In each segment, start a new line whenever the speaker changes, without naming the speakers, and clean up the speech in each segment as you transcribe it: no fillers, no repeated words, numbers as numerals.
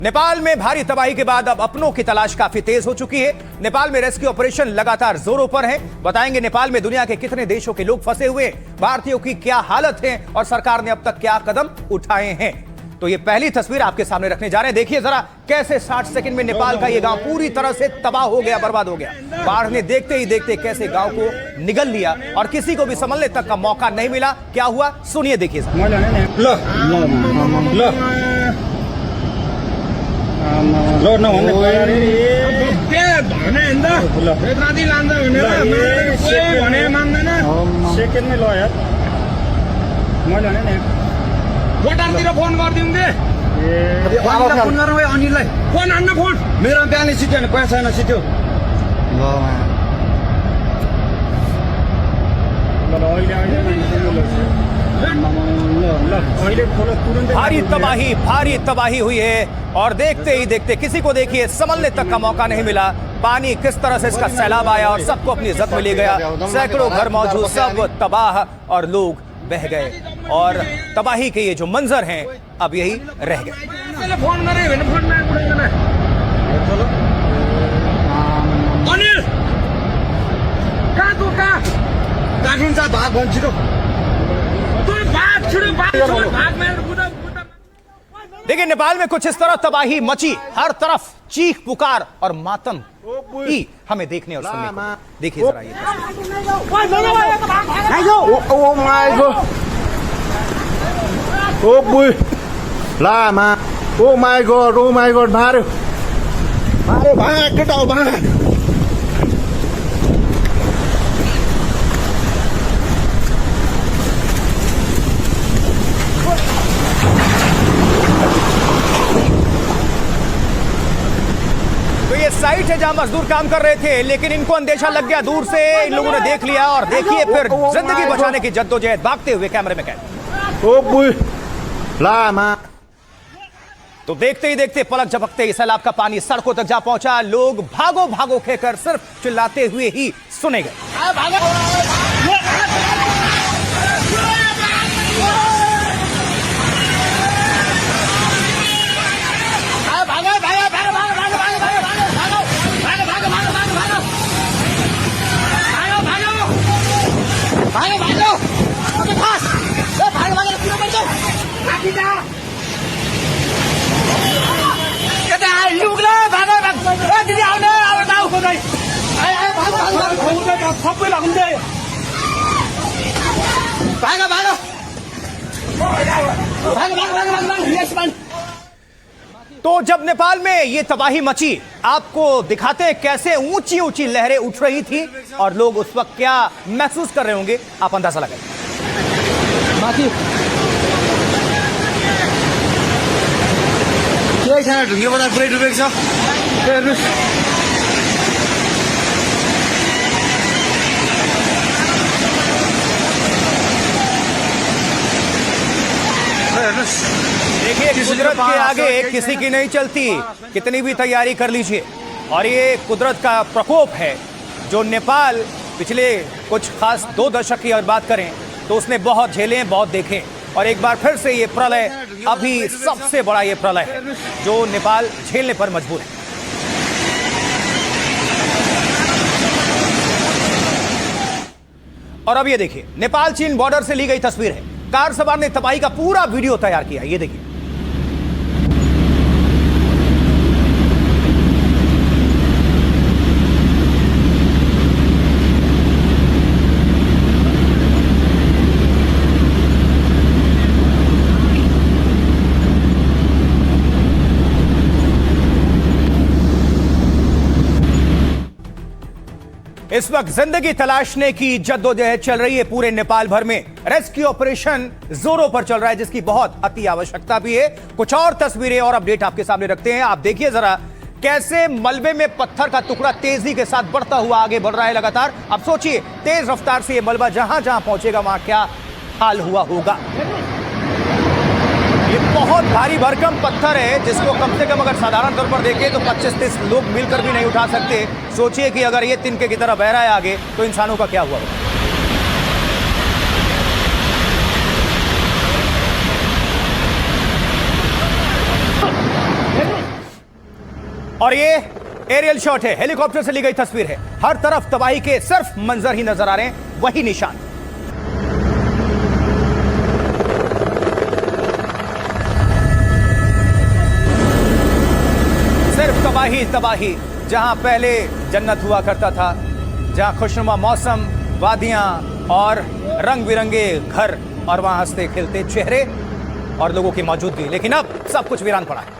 नेपाल में भारी तबाही के बाद अब अपनों की तलाश काफी तेज हो चुकी है। नेपाल में रेस्क्यू ऑपरेशन लगातार जोरों पर है। बताएंगे नेपाल में दुनिया के कितने देशों के लोग फंसे हुए, भारतीयों की क्या हालत है और सरकार ने अब तक क्या कदम उठाए हैं। तो ये पहली तस्वीर आपके सामने रखने जा रहे हैं। देखिए जरा कैसे 60 सेकंड में नेपाल का ये गांव पूरी तरह से तबाह हो गया, बर्बाद हो गया। बाढ़ ने देखते ही देखते कैसे गांव को निगल लिया और किसी को भी संभलने तक का मौका नहीं मिला। क्या हुआ सुनिए, देखिए।
भोटारतिर फोन गरिदिउँ फोन गरौँ अनिललाई, फोन हान्न फोन। मेरो ब्यालेन्स सिट्यो भने पैसा छैन, सिट्यो।
भारी तबाही हुई है और देखते ही देखते किसी को देखिए संभलने तक का मौका नहीं मिला। पानी किस तरह से इसका सैलाब आया और सबको अपनी जद में ले गया। सैकड़ों घर मौजूद सब तबाह और लोग बह गए और तबाही के ये जो मंजर हैं अब यही रह गए।
अनिल कहाँ तू कहाँ काठिन्छ भाग भन्छ तो भाग छिटो भाग मेरे।
देखिए नेपाल में कुछ इस तरह तबाही मची, हर तरफ चीख पुकार और मातम ही हमें देखने और सुनने को। देखिए जरा ये साइट है जहां मजदूर काम कर रहे थे, लेकिन इनको अंदेशा लग गया, दूर से इन लोगों ने देख लिया और देखिए फिर जिंदगी बचाने की जद्दोजहद, भागते हुए कैमरे में कैद। तो देखते ही देखते पलक झपकते ही सैलाब का पानी सड़कों तक जा पहुंचा। लोग भागो भागो कहकर सिर्फ चिल्लाते हुए ही सुने गए। तो जब नेपाल में ये तबाही मची, आपको दिखाते हैं कैसे ऊंची ऊंची लहरें उठ रही थी और लोग उस वक्त क्या महसूस कर रहे होंगे, आप अंदाजा लगाइए। देखिए कुदरत के आगे किसी की नहीं चलती, कितनी भी तैयारी कर लीजिए। और ये कुदरत का प्रकोप है जो नेपाल पिछले कुछ खास 2 दशक की अगर बात करें तो उसने बहुत झेले हैं, बहुत देखे। और एक बार फिर से ये प्रलय, अभी सबसे बड़ा ये प्रलय है जो नेपाल झेलने पर मजबूर है। और अब ये देखिए नेपाल चीन बॉर्डर से ली गई तस्वीर है। कार सवार ने तबाही का पूरा वीडियो तैयार किया, ये देखिए। इस वक्त जिंदगी तलाशने की जद्दोजहद चल रही है पूरे नेपाल भर में। रेस्क्यू ऑपरेशन जोरों पर चल रहा है जिसकी बहुत अति आवश्यकता भी है। कुछ और तस्वीरें और अपडेट आपके सामने रखते हैं। आप देखिए जरा कैसे मलबे में पत्थर का टुकड़ा तेजी के साथ बढ़ता हुआ आगे बढ़ रहा है लगातार। अब सोचिए तेज रफ्तार से ये मलबा जहां जहां पहुंचेगा वहां क्या हाल हुआ होगा। ये बहुत भारी भरकम पत्थर है जिसको कम से कम अगर साधारण तौर पर देखें तो 25-30 लोग मिलकर भी नहीं उठा सकते। सोचिए कि अगर ये तिनके की तरह बह रहा है आगे तो इंसानों का क्या हुआ होगा। और ये एरियल शॉट है, हेलीकॉप्टर से ली गई तस्वीर है। हर तरफ तबाही के सिर्फ मंजर ही नजर आ रहे हैं, वही निशान। सिर्फ तबाही तबाही। जहां पहले जन्नत हुआ करता था, जहां खुशनुमा मौसम, वादियां और रंग बिरंगे घर और वहां हंसते खिलते चेहरे और लोगों की मौजूदगी, लेकिन अब सब कुछ वीरान पड़ा है।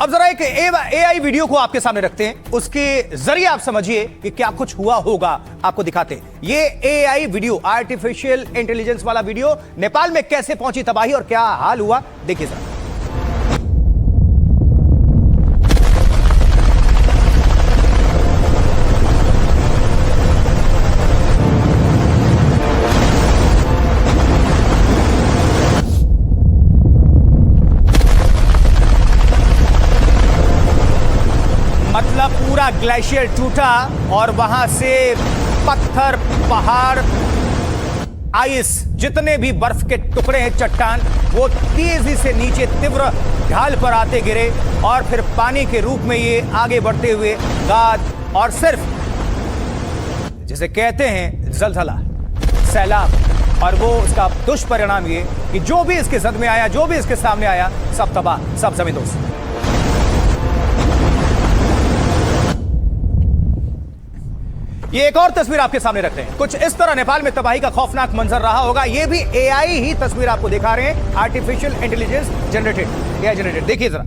अब जरा एक एआई वीडियो को आपके सामने रखते हैं, उसके जरिए आप समझिए कि क्या कुछ हुआ होगा। आपको दिखाते हैं ये एआई वीडियो, आर्टिफिशियल इंटेलिजेंस वाला वीडियो। नेपाल में कैसे पहुंची तबाही और क्या हाल हुआ, देखिए जरा। मतलब पूरा ग्लेशियर टूटा और वहां से पत्थर, पहाड़, आइस, जितने भी बर्फ के टुकड़े हैं, चट्टान, वो तेजी से नीचे तीव्र ढाल पर आते गिरे और फिर पानी के रूप में ये आगे बढ़ते हुए गाद और सिर्फ जिसे कहते हैं जलजला, सैलाब, और वो उसका दुष्परिणाम ये कि जो भी इसके जद में आया, जो भी इसके सामने आया, सब तबाह, सब जमींदोज। ये एक और तस्वीर आपके सामने रख रहे हैं। कुछ इस तरह नेपाल में तबाही का खौफनाक मंजर रहा होगा। ये भी एआई ही तस्वीर आपको दिखा रहे हैं, artificial intelligence generated, AI generated. देखिए जरा।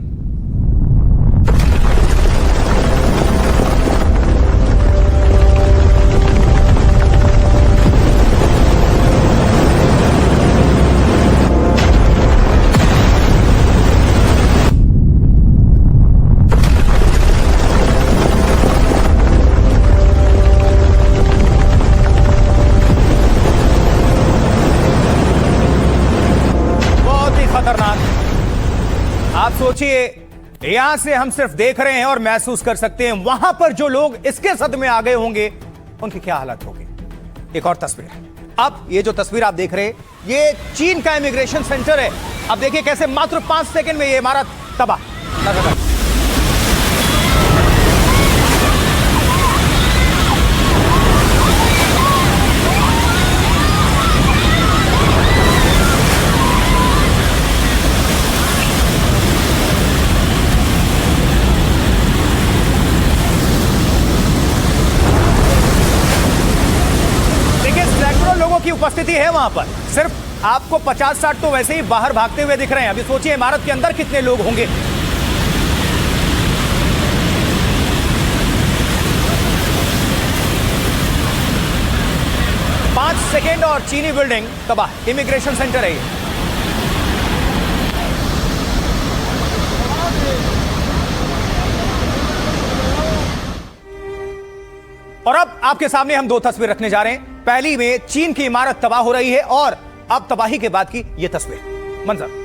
आप सोचिए, यहां से हम सिर्फ देख रहे हैं और महसूस कर सकते हैं, वहां पर जो लोग इसके सद में आ गए होंगे उनकी क्या हालत होगी। एक और तस्वीर। अब ये जो तस्वीर आप देख रहे हैं, ये चीन का इमिग्रेशन सेंटर है। अब देखिए कैसे मात्र 5 सेकंड में ये इमारत तबाह। की उपस्थिति है वहां पर। सिर्फ आपको 50-60 तो वैसे ही बाहर भागते हुए दिख रहे हैं। अभी सोचिए इमारत के अंदर कितने लोग होंगे। पांच सेकेंड और चीनी बिल्डिंग तबाह। इमिग्रेशन सेंटर है ये। और अब आपके सामने हम दो तस्वीर रखने जा रहे हैं। पहली में चीन की इमारत तबाह हो रही है और अब तबाही के बाद की यह तस्वीर, मंजर।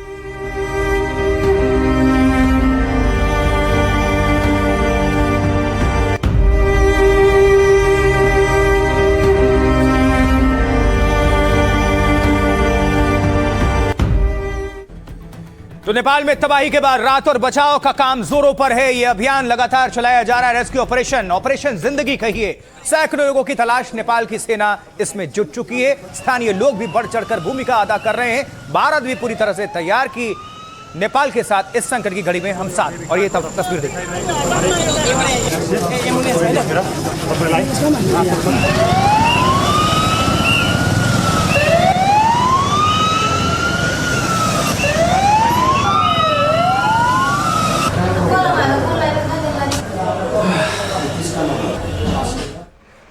तो नेपाल में तबाही के बाद राहत और बचाव का काम जोरों पर है। यह अभियान लगातार चलाया जा रहा है। रेस्क्यू ऑपरेशन जिंदगी कहिए। सैकड़ों लोगों की तलाश नेपाल की सेना इसमें जुट चुकी है। स्थानीय लोग भी बढ़ चढ़कर भूमिका अदा कर रहे हैं। भारत भी पूरी तरह से तैयार की नेपाल के साथ इस संकट की घड़ी में हम साथ। और ये तस्वीर देखिए।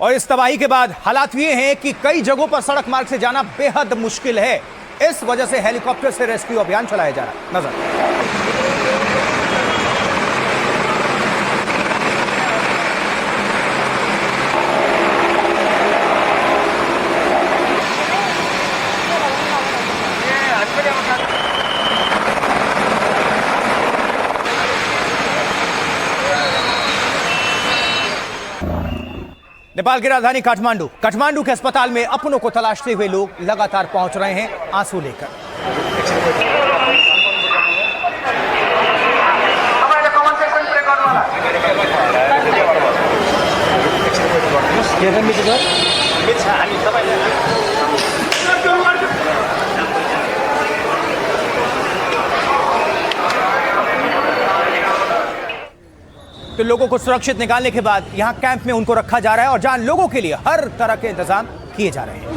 और इस तबाही के बाद हालात ये हैं कि कई जगहों पर सड़क मार्ग से जाना बेहद मुश्किल है। इस वजह से हेलीकॉप्टर से रेस्क्यू अभियान चलाया जा रहा है। नजर। नेपाल की राजधानी काठमांडू के अस्पताल में अपनों को तलाशते हुए लोग लगातार पहुंच रहे हैं आंसू लेकर। तो लोगों को सुरक्षित निकालने के बाद यहां कैंप में उनको रखा जा रहा है और जहां लोगों के लिए हर तरह के इंतजाम किए जा रहे हैं।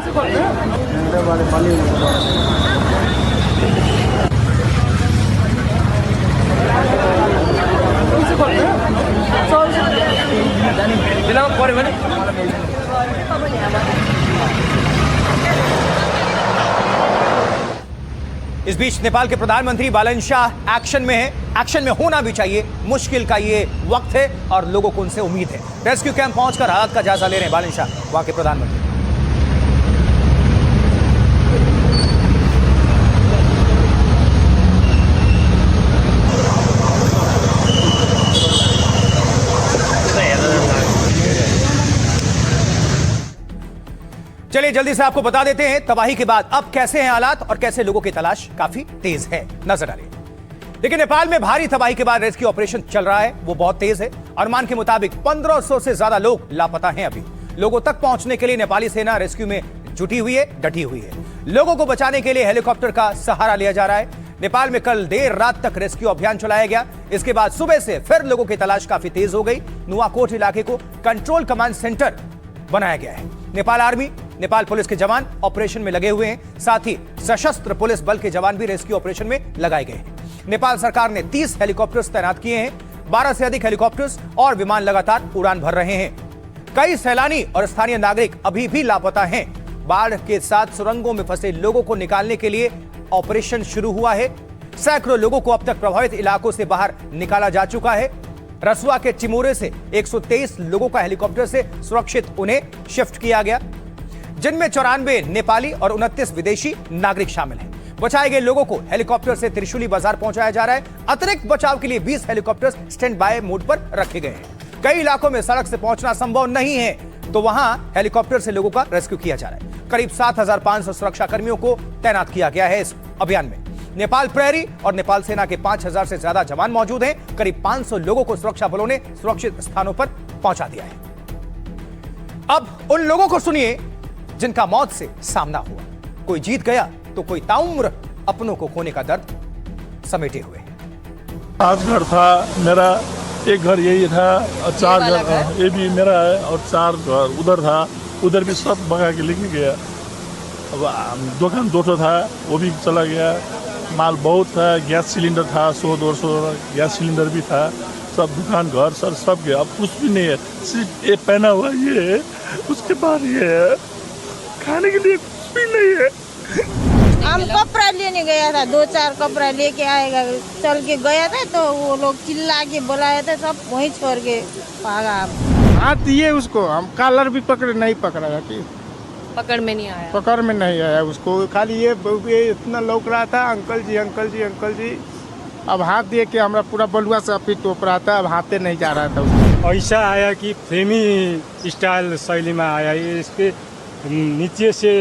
इस बीच नेपाल के प्रधानमंत्री बालन शाह एक्शन में है। एक्शन में होना भी चाहिए, मुश्किल का ये वक्त है और लोगों को उनसे उम्मीद है। रेस्क्यू कैंप पहुंचकर हालात का जायजा ले रहे हैं बालन शाह, वहां के प्रधानमंत्री। चलिए जल्दी से आपको बता देते हैं तबाही के बाद अब कैसे हैं हालात और कैसे लोगों की तलाश काफी तेज है। नजर डालिए। देखिए, नेपाल में भारी तबाही के बाद रेस्क्यू ऑपरेशन चल रहा है, वो बहुत तेज है। अनुमान के मुताबिक 1500 से ज्यादा लोग लापता हैं। अभी लोगों तक पहुंचने के लिए नेपाली सेना रेस्क्यू में जुटी हुई है, डटी हुई है। लोगों को बचाने के लिए हेलीकॉप्टर का सहारा लिया जा रहा है। नेपाल में कल देर रात तक रेस्क्यू अभियान चलाया गया। इसके बाद सुबह से फिर लोगों की तलाश काफी तेज हो गई। नुआकोट इलाके को कंट्रोल कमांड सेंटर बनाया गया है। नेपाल आर्मी, नेपाल पुलिस के जवान ऑपरेशन में लगे हुए हैं। साथ ही सशस्त्र पुलिस बल के जवान भी रेस्क्यू ऑपरेशन में लगाए गए हैं। नेपाल सरकार ने 30 हेलीकॉप्टर्स तैनात किए हैं। 12 से अधिक हेलीकॉप्टर्स और विमान लगातार उड़ान भर रहे हैं। कई सैलानी और स्थानीय नागरिक अभी भी लापता हैं। बाढ़ के साथ सुरंगों में फंसे लोगों को निकालने के लिए ऑपरेशन शुरू हुआ है। सैकड़ों लोगों को अब तक प्रभावित इलाकों से बाहर निकाला जा चुका है। रसुआ के चिमोरे से 123 लोगों का हेलीकॉप्टर से सुरक्षित उन्हें शिफ्ट किया गया, जिनमें 94 नेपाली और 29 विदेशी नागरिक शामिल हैं। बचाए गए लोगों को हेलीकॉप्टर से त्रिशूली बाजार पहुंचाया जा रहा है। अतिरिक्त बचाव के लिए 20 हेलीकॉप्टर्स स्टैंड बाय मोड पर रखे गए हैं। कई इलाकों में सड़क से पहुंचना संभव नहीं है, तो वहां हेलीकॉप्टर से लोगों का रेस्क्यू किया जा रहा है। करीब 7500 सुरक्षा कर्मियों को तैनात किया गया है इस अभियान में। नेपाल प्रहरी और नेपाल सेना के 5000 से ज्यादा जवान मौजूद हैं। करीब 500 लोगों को सुरक्षा बलों ने सुरक्षित स्थानों पर पहुंचा दिया है। अब उन लोगों को सुनिए जिनका मौत से सामना हुआ। कोई जीत गया तो कोई ताउम्र अपनों को खोने का दर्द समेटे हुए।
5 घर था मेरा, एक घर यही था और 4 घर ये भी मेरा है और 4 घर उधर था, उधर भी सब भगा के लेके गया। अब दुकान 2 था वो भी चला गया। माल बहुत था, गैस सिलेंडर था 100-200 गैस सिलेंडर भी था, सब दुकान घर सर सब गया। अब कुछ भी नहीं है, सिर्फ ये पहना हुआ ये है, उसके बाद ये है, खाने के लिए कुछ भी नहीं है।
हम कपड़ा लेने गया था, 2-4 कपड़ा लेके आएगा चल के गया था, तो वो लोग चिल्ला के बुलाए थे, सब वहीं छोड़ के भागा।
हाथ दिए उसको, हम कॉलर भी पकड़े, नहीं पकड़ा कि
पकड़ में नहीं आया,
पकड़ में नहीं आया उसको। खाली ये इतना लौक रहा था, अंकल जी अंकल जी अंकल जी। अब हाथ दे के हमारा पूरा बलुआ से अभी टोप रहा था, अब हाथे नहीं जा रहा था उसको।
ऐसा आया कि फिल्मी स्टाइल शैली में आया, इसके नीचे से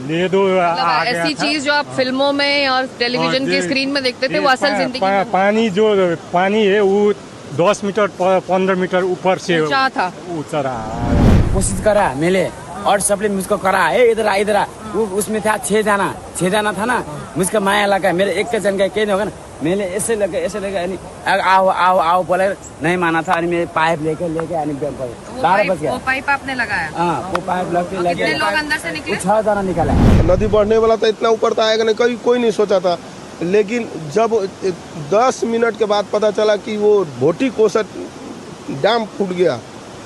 ले दो आ गया
ऐसी चीज जो आप फिल्मों में और टेलीविजन की स्क्रीन में देखते थे वो असल जिंदगी में
पानी जो पानी है वो 10 मीटर 15 मीटर ऊपर से
ऊंचा था,
ऊंचा रहा।
कोशिश करा मैंने और सबने मुझको करा है इधर आ वो उसमें था 6 जाना था ना। मुझको माया लगा, मेरे एक के जन का नहीं होगा ना, मैंने ऐसे लगे आओ बोले, नहीं माना था। मैं पाइप लेके 12 बज गया।
वो पाइप आपने लगाया?
हाँ, वो पाइप लगे।
कितने लोग अंदर से निकले?
6 जना निकाला।
नदी बढ़ने वाला था, इतना ऊपर था आएगा नहीं, कोई नहीं सोचा था। लेकिन जब 10 मिनट के बाद पता चला कि वो भोटी कोसट डैम फूट गया,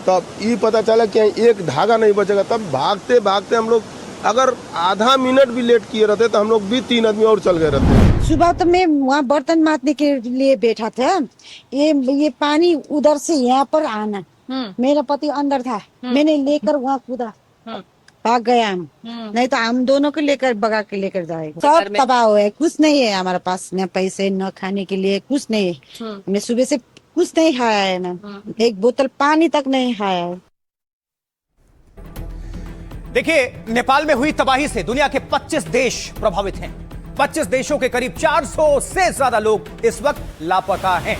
तब ये पता चला कि एक धागा नहीं बचेगा। तब भागते भागते हम लोग अगर आधा मिनट भी लेट किए रहते तो हम लोग भी 3 आदमी और चल गए रहते।
सुबह तो मैं वहाँ बर्तन माजने के लिए बैठा था, ये पानी उधर से यहाँ पर आना, मेरा पति अंदर था, मैंने लेकर वहाँ कूदा, भाग गया हम। नहीं तो हम दोनों को लेकर भगा के लेकर जाएगा। सब तबाह हुआ है, कुछ नहीं है हमारे पास, न पैसे न खाने के लिए कुछ नहीं है। हमने सुबह से कुछ नहीं खाया है, ना एक बोतल पानी तक नहीं खाया है।
देखिए, नेपाल में हुई तबाही से दुनिया के 25 देश प्रभावित हैं। 25 देशों के करीब 400 से ज्यादा लोग इस वक्त लापता हैं।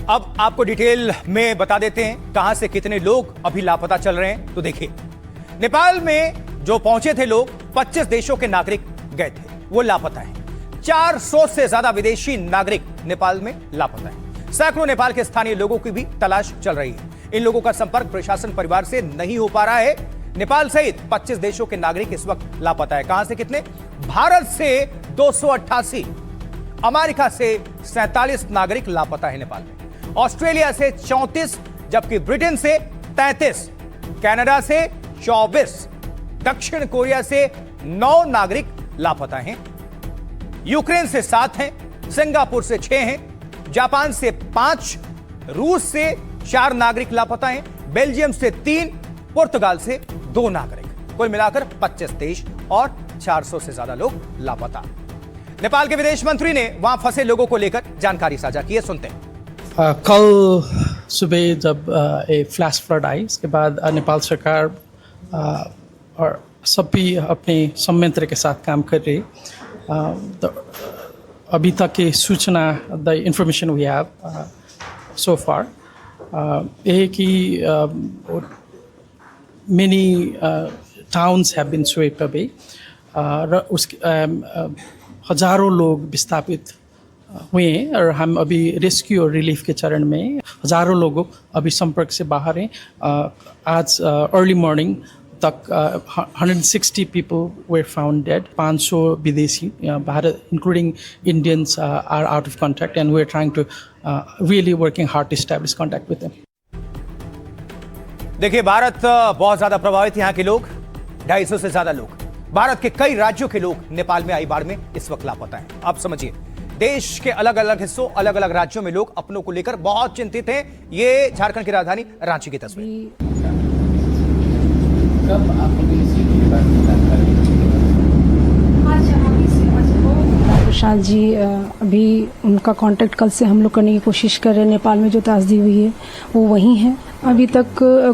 अब आपको डिटेल में बता देते हैं कहां से कितने लोग अभी लापता चल रहे हैं। तो देखिए, नेपाल में जो पहुंचे थे लोग, 25 देशों के नागरिक गए थे, वो लापता हैं। 400 से ज्यादा विदेशी नागरिक नेपाल में लापता हैं। सैकड़ों नेपाल के स्थानीय लोगों की भी तलाश चल रही है। इन लोगों का संपर्क प्रशासन परिवार से नहीं हो पा रहा है। नेपाल सहित 25 देशों के नागरिक इस वक्त लापता है। कहां से कितने? भारत से 288, अमेरिका से 47 नागरिक लापता है नेपाल में, ऑस्ट्रेलिया से 34, जबकि ब्रिटेन से 33, कनाडा से 24, दक्षिण कोरिया से 9 नागरिक लापता हैं, यूक्रेन से 7 हैं, सिंगापुर से 6 हैं, जापान से 5, रूस से 4 नागरिक लापता हैं, बेल्जियम से 3, पुर्तगाल से 2 नागरिक। कुल मिलाकर 25 देश और 400 से ज्यादा लोग लापता। नेपाल के विदेश मंत्री ने वहां फंसे लोगों को लेकर जानकारी साझा की है, सुनते हैं।
कल सुबह जब एक फ्लैश फ्लड आई, इसके बाद नेपाल सरकार और सभी अपने संयंत्र के साथ काम कर रही। तो अभी तक की सूचना, the information we have so far, एक ही many towns have been swept away, हजारों लोग विस्थापित हुए हैं और हम अभी रेस्क्यू और रिलीफ के चरण में। हजारों लोग अभी संपर्क से बाहर हैं। आज अर्ली मॉर्निंग तक 160 पीपल वर फाउंड डेड। 500 विदेशी Bharat including Indians are out of contact and we are trying to really working hard to establish contact with them.
देखिए, भारत बहुत ज्यादा प्रभावित, यहाँ के लोग 250 से ज्यादा लोग, भारत के कई राज्यों के लोग नेपाल में आई बाढ़ में इस वक्त लापता हैं। आप समझिए, देश के अलग अलग हिस्सों, अलग अलग राज्यों में लोग अपनों को लेकर बहुत चिंतित हैं। ये झारखंड की राजधानी रांची की तस्वीर।
प्रशांत जी, अभी उनका कांटेक्ट कल से हम लोग करने की कोशिश कर रहे हैं। नेपाल में जो त्रासदी हुई है वो वहीं है। अभी तक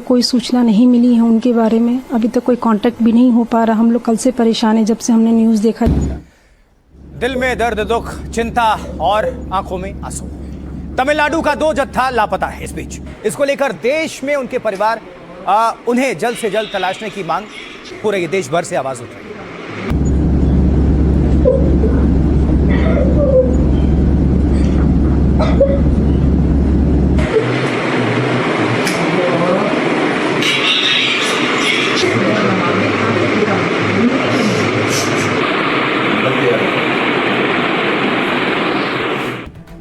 कोई सूचना नहीं मिली है उनके बारे में। अभी तक कोई कांटेक्ट भी नहीं हो पा रहा। हम लोग कल से परेशान हैं जब से हमने न्यूज़ देखा।
दिल में दर्द, दुख, चिंता और आंखों में आंसू। तमिलनाडु का 2 जत्था लापता है। इस बीच इसको लेकर देश में उनके परिवार उन्हें जल्द से जल्द तलाशने की मांग पूरे देश भर से आवाज उठ रही है।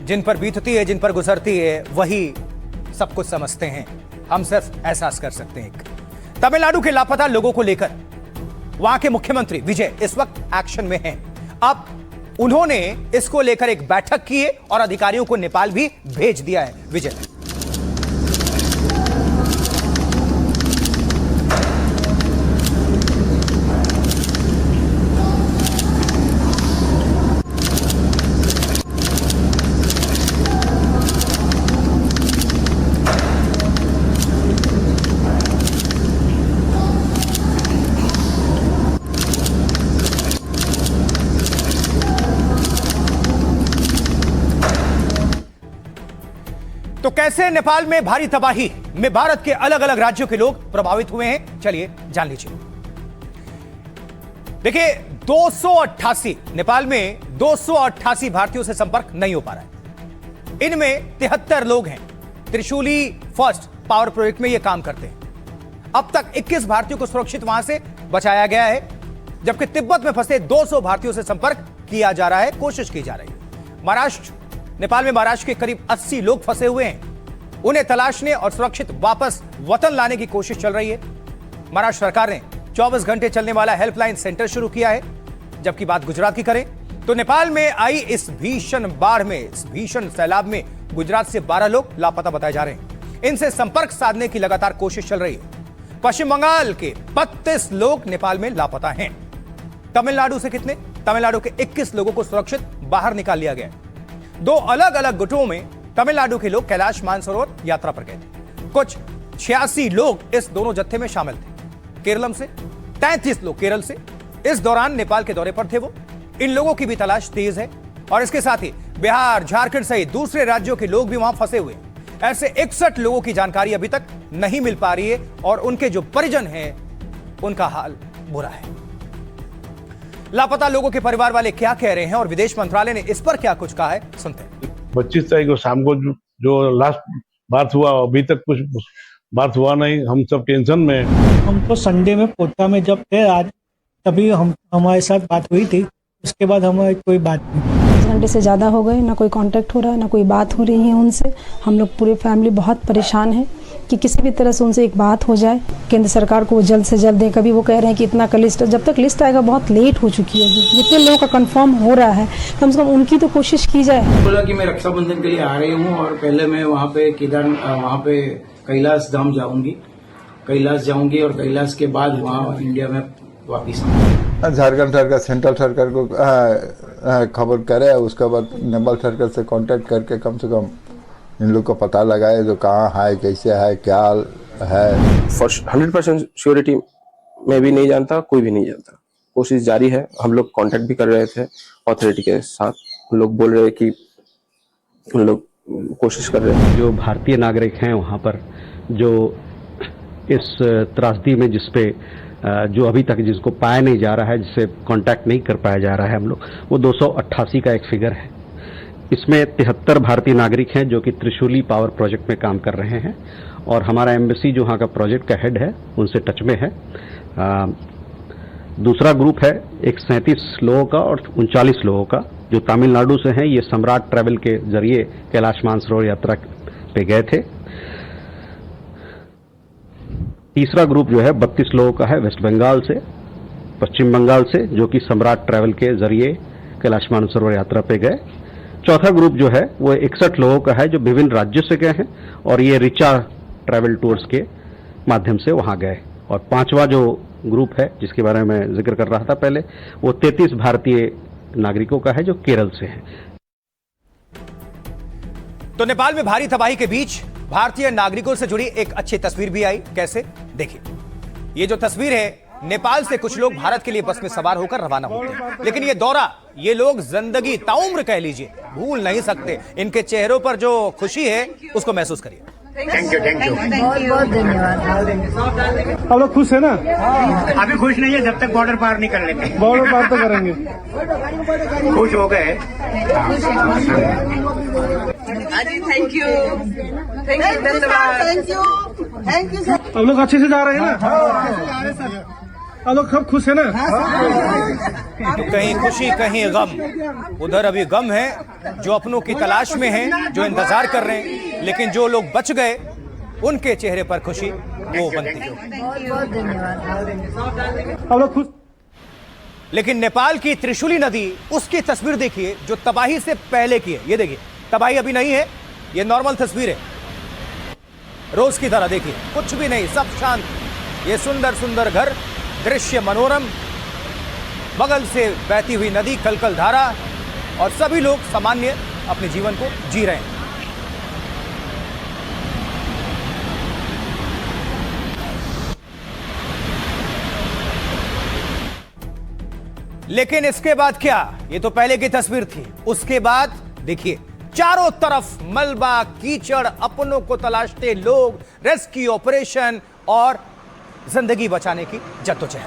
जिन पर बीतती है, जिन पर गुजरती है, वही सब कुछ समझते हैं। हम सिर्फ एहसास कर सकते हैं। तमिलनाडु के लापता लोगों को लेकर वहां के मुख्यमंत्री विजय इस वक्त एक्शन में हैं। अब उन्होंने इसको लेकर एक बैठक की है और अधिकारियों को नेपाल भी भेज दिया है। विजय, तो कैसे नेपाल में भारी तबाही में भारत के अलग अलग राज्यों के लोग प्रभावित हुए हैं, चलिए जान लीजिए। देखिए, 288 नेपाल में 288 भारतीयों से संपर्क नहीं हो पा रहा है। इनमें 73 लोग हैं, त्रिशूली फर्स्ट पावर प्रोजेक्ट में ये काम करते हैं। अब तक 21 भारतीयों को सुरक्षित वहां से बचाया गया है, जबकि तिब्बत में फंसे 200 भारतीयों से संपर्क किया जा रहा है, कोशिश की जा रही है। नेपाल में महाराष्ट्र के करीब 80 लोग फंसे हुए हैं। उन्हें तलाशने और सुरक्षित वापस वतन लाने की कोशिश चल रही है। महाराष्ट्र सरकार ने 24 घंटे चलने वाला हेल्पलाइन सेंटर शुरू किया है। जबकि बात गुजरात की करें तो नेपाल में आई इस भीषण बाढ़ में, इस भीषण सैलाब में गुजरात से 12 लोग लापता बताए जा रहे हैं। इनसे संपर्क साधने की लगातार कोशिश चल रही है। पश्चिम बंगाल के 32 लोग नेपाल में लापता हैं। तमिलनाडु से कितने? तमिलनाडु के 21 लोगों को सुरक्षित बाहर निकाल लिया गया। 2 अलग अलग गुटों में तमिलनाडु के लोग कैलाश मानसरोवर यात्रा पर गए थे। कुछ 86 लोग इस दोनों जत्थे में शामिल थे। केरलम से 33 लोग केरल से इस दौरान नेपाल के दौरे पर थे। वो इन लोगों की भी तलाश तेज है और इसके साथ ही बिहार, झारखंड सहित दूसरे राज्यों के लोग भी वहां फंसे हुए हैं। ऐसे 61 लोगों की जानकारी अभी तक नहीं मिल पा रही है और उनके जो परिजन हैं उनका हाल बुरा है। लापता लोगों के परिवार वाले क्या कह रहे हैं और विदेश मंत्रालय ने इस पर क्या कुछ कहा है, सुनते हैं।
25 तारीख को शाम को जो लास्ट बात हुआ, अभी तक कुछ बात हुआ नहीं। हम सब टेंशन में।
हम तो संडे में पोटा में जब थे आज, तभी हमारे साथ बात हुई थी। उसके बाद हमारी कोई बात नहीं।
10 घंटे से ज़्यादा हो गए, ना कोई कांटेक्ट हो रहा है, ना कोई बात हो रही है उनसे। हम लोग पूरे फैमिली बहुत परेशान हैं कि किसी भी तरह से उनसे एक बात हो जाए। केंद्र सरकार को जल्द से जल्द दें। कभी वो कह रहे हैं कि इतना का लिस्ट, जब तक लिस्ट आएगा बहुत लेट हो चुकी है। जितने लोगों का कंफर्म हो रहा है, कम से कम उनकी तो कोशिश की जाए।
बोला कि मैं रक्षाबंधन के लिए आ रही हूँ और पहले मैं वहाँ पे वहाँ पे कैलाश धाम जाऊंगी और कैलाश के बाद वहाँ इंडिया में वापिस आऊंगी।
झारखंड सरकार, सेंट्रल सरकार को खबर करे, उसके बाद नेपाल सरकार से कांटेक्ट करके कम से कम इन लोग को पता लगाए जो कहाँ है, कैसे है, क्या है।
फॉर 100% श्योरिटी मैं भी नहीं जानता, कोई भी नहीं जानता। कोशिश जारी है। हम लोग कांटेक्ट भी कर रहे थे अथॉरिटी के साथ। हम लोग बोल रहे हैं कि हम लोग कोशिश कर रहे हैं।
जो भारतीय नागरिक हैं वहाँ पर, जो इस त्रासदी में जिसपे जो अभी तक जिसको पाया नहीं जा रहा है, जिससे कांटेक्ट नहीं कर पाया जा रहा है हम लोग, वो 288 का एक फिगर है। इसमें 73 भारतीय नागरिक हैं जो कि त्रिशूली पावर प्रोजेक्ट में काम कर रहे हैं और हमारा एम्बेसी जो वहाँ का प्रोजेक्ट का हेड है उनसे टच में है। दूसरा ग्रुप है एक 37 लोगों का और 39 लोगों का जो तमिलनाडु से हैं। ये सम्राट ट्रैवल के जरिए कैलाश मानसरोवर यात्रा पे गए थे। तीसरा ग्रुप जो है 32 लोगों का है वेस्ट बंगाल से, पश्चिम बंगाल से, जो कि सम्राट ट्रैवल के जरिए कैलाश मानसरोवर यात्रा पे गए। चौथा ग्रुप जो है वो 61 लोगों का है जो विभिन्न राज्यों से गए हैं और ये रिचा ट्रैवल टूर्स के माध्यम से वहां गए। और पांचवा जो ग्रुप है जिसके बारे में जिक्र कर रहा था पहले, वो 33 भारतीय नागरिकों का है जो केरल से है।
तो नेपाल में भारी तबाही के बीच भारतीय नागरिकों से जुड़ी एक अच्छी तस्वीर भी आई। कैसे? देखिए, ये जो तस्वीर है, नेपाल से कुछ लोग भारत के लिए बस में सवार होकर रवाना होते हैं, लेकिन ये दौरा ये लोग जिंदगी ताउम्र कह लीजिए भूल नहीं सकते। इनके चेहरों पर जो खुशी है उसको महसूस करिए।
थैंक यू
बहुत धन्यवाद।
आप लोग खुश है ना?
अभी खुश नहीं है, जब तक बॉर्डर पार नहीं कर लेते।
बॉर्डर पार तो करेंगे।
खुश हो गए।
Thank you sir.
आप लोग अच्छे से जा रहे हैं ना? आप लोग सब खुश है ना?
तो कहीं खुशी कहीं गम। उधर अभी गम है जो अपनों की तलाश में हैं, जो इंतजार कर रहे हैं, लेकिन जो लोग बच गए उनके चेहरे पर खुशी वो बनती है।
बहुत धन्यवाद।
आप लोग खुश।
लेकिन नेपाल की त्रिशूली नदी, उसकी तस्वीर देखिए जो तबाही से पहले की है। ये देखिए, तबाही अभी नहीं है, ये नॉर्मल तस्वीर है, रोज की तरह। देखिए, कुछ भी नहीं, सब शांत। ये सुंदर सुंदर घर, दृश्य मनोरम, बगल से बहती हुई नदी, कलकल धारा, और सभी लोग सामान्य अपने जीवन को जी रहे हैं। लेकिन इसके बाद क्या? ये तो पहले की तस्वीर थी। उसके बाद देखिए, चारों तरफ मलबा, कीचड़, अपनों को तलाशते लोग, रेस्क्यू ऑपरेशन और जिंदगी बचाने की जद्दोजहद।